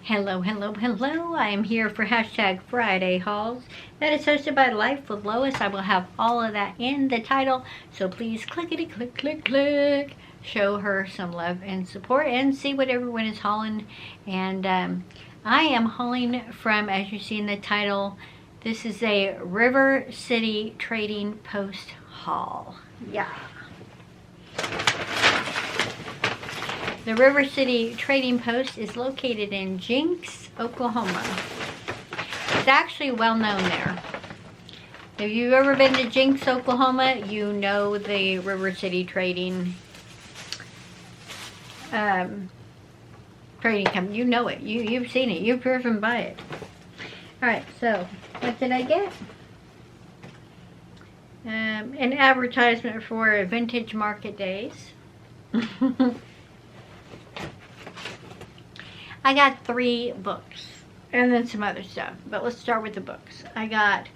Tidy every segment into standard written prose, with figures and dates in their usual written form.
Hello, hello, hello. I am here for hashtag Friday Hauls. That is hosted by Life with Lois. I will have all of that in the title. So please clickety click, click, click. Show her some love and support and see what everyone is hauling. And I am hauling from, as you see in the title, this is a River City Trading Post haul. Yeah. The River City Trading Post is located in Jinx, Oklahoma. It's actually well known there. If you've ever been to Jinx, Oklahoma, you know the River City Trading company. You know it. You've seen it. You've driven by it. Alright, so what did I get? An advertisement for Vintage Market Days. I got 3 books and then some other stuff, but let's start with the books. I got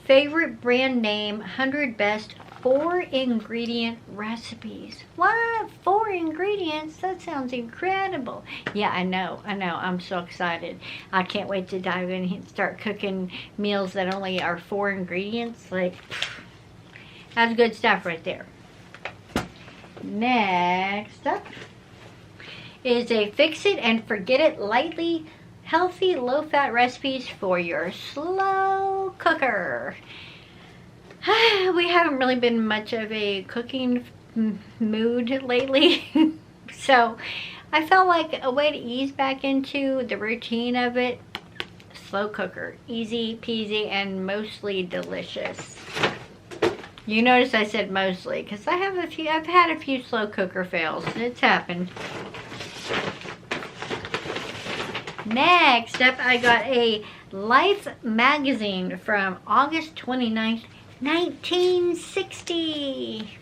Favorite Brand Name 100 Best 4-Ingredient Recipes. What? 4 ingredients? That sounds incredible. Yeah, I know. I'm so excited. I can't wait to dive in and start cooking meals that only are 4 ingredients. Like, that's good stuff right there. Next up is a Fix It and Forget It Lightly Healthy Low-Fat Recipes for your slow cooker. We haven't really been much of a cooking mood lately, so I felt like a way to ease back into the routine of it. Slow cooker, easy peasy and mostly delicious. You notice I said mostly because I've had a few slow cooker fails. It's happened. Next up, I got a Life magazine from August 29th, 1960.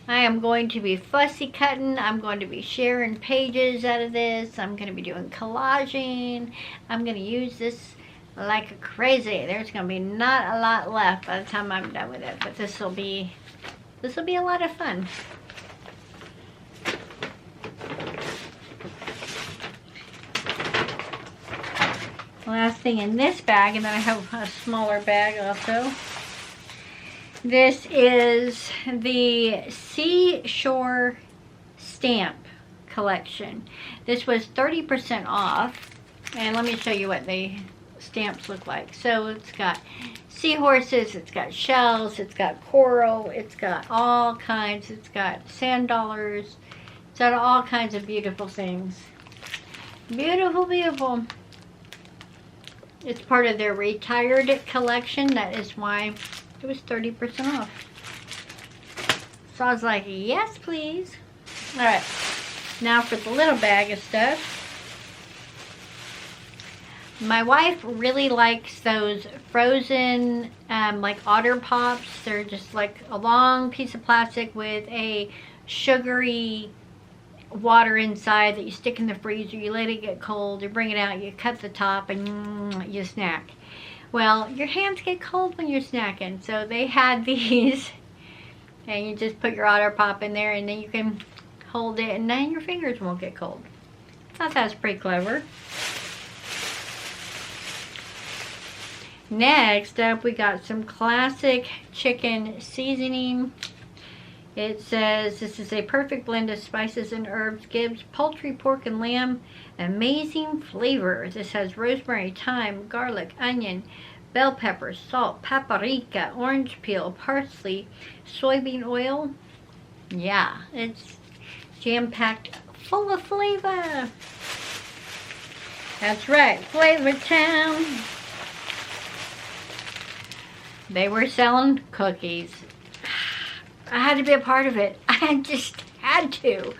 I am going to be fussy cutting. I'm going to be sharing pages out of this. I'm going to be doing collaging. I'm going to use this like crazy. There's going to be not a lot left by the time I'm done with it, but this will be a lot of fun. Last thing in this bag, and then I have a smaller bag also. This is the Seashore Stamp Collection. This was 30% off, and let me show you what the stamps look like. So it's got seahorses, it's got shells, it's got coral, it's got all kinds, it's got sand dollars, it's got all kinds of beautiful things. Beautiful, beautiful. It's part of their retired collection. That is why it was 30% off. So I was like, yes, please. All right. Now for the little bag of stuff. My wife really likes those frozen, like Otter Pops. They're just like a long piece of plastic with a sugary water inside that you stick in the freezer. You let it get cold, you bring it out, you cut the top, and you snack. Well, your hands get cold when you're snacking, so they had these, and you just put your Otter Pop in there, and then you can hold it, and then your fingers won't get cold. I thought that was pretty clever. Next up, we got some classic chicken seasoning. It says, this is a perfect blend of spices and herbs, gives poultry, pork, and lamb amazing flavor. This has rosemary, thyme, garlic, onion, bell pepper, salt, paprika, orange peel, parsley, soybean oil. Yeah, it's jam-packed full of flavor. That's right, Flavor Town. They were selling cookies. I had to be a part of it. I just had to.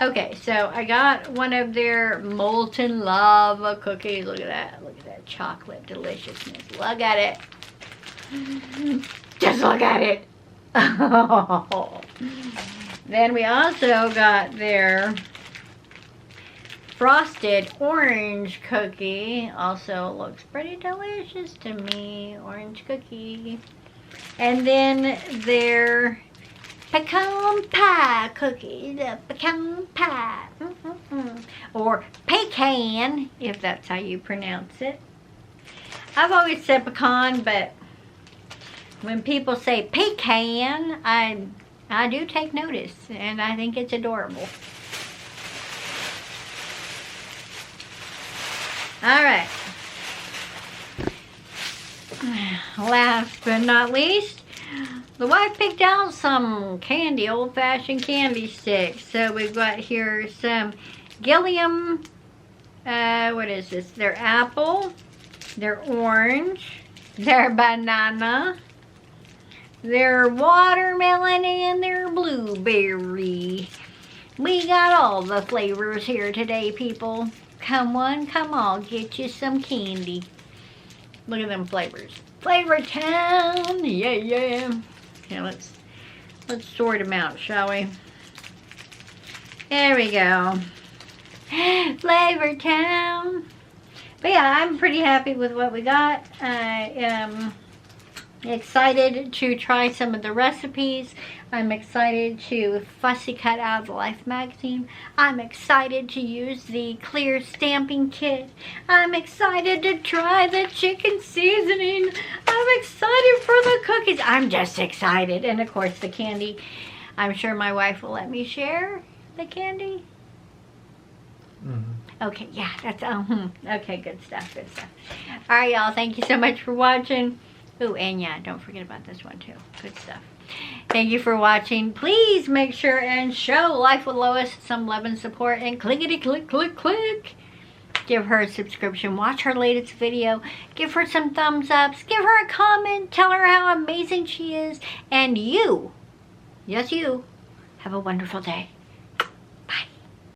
Okay, so I got one of their molten lava cookies. Look at that. Look at that chocolate deliciousness. Look at it. Just look at it. Oh. Then we also got their frosted orange cookie. Also looks pretty delicious to me. Orange cookie. And then their pecan pie cookies, pecan pie, or pecan, if that's how you pronounce it. I've always said pecan, but when people say pecan, I do take notice, and I think it's adorable. All right. Last but not least, the wife picked out some candy, old-fashioned candy sticks. So we've got here some Gilliam, what is this? They're apple, they're orange, they're banana, they're watermelon, and they're blueberry. We got all the flavors here today, people. Come on, come on, get you some candy. Look at them flavors. Flavor Town, yeah, yeah. Okay, let's sort them out, shall we? There we go. Flavor Town. But yeah, I'm pretty happy with what we got. I am excited to try some of the recipes. I'm excited to fussy cut out of the Life magazine. I'm excited to use the clear stamping kit. I'm excited to try the chicken seasoning. I'm excited for the cookies. I'm just excited. And of course the candy. I'm sure my wife will let me share the candy. Okay, yeah, that's, okay, good stuff, good stuff. All right, y'all, thank you so much for watching. Ooh, and yeah, don't forget about this one too. Good stuff. Thank you for watching. Please make sure and show Life with Lois some love and support, and clickety click, click, click. Give her a subscription. Watch her latest video. Give her some thumbs ups. Give her a comment. Tell her how amazing she is. And you, yes you, have a wonderful day.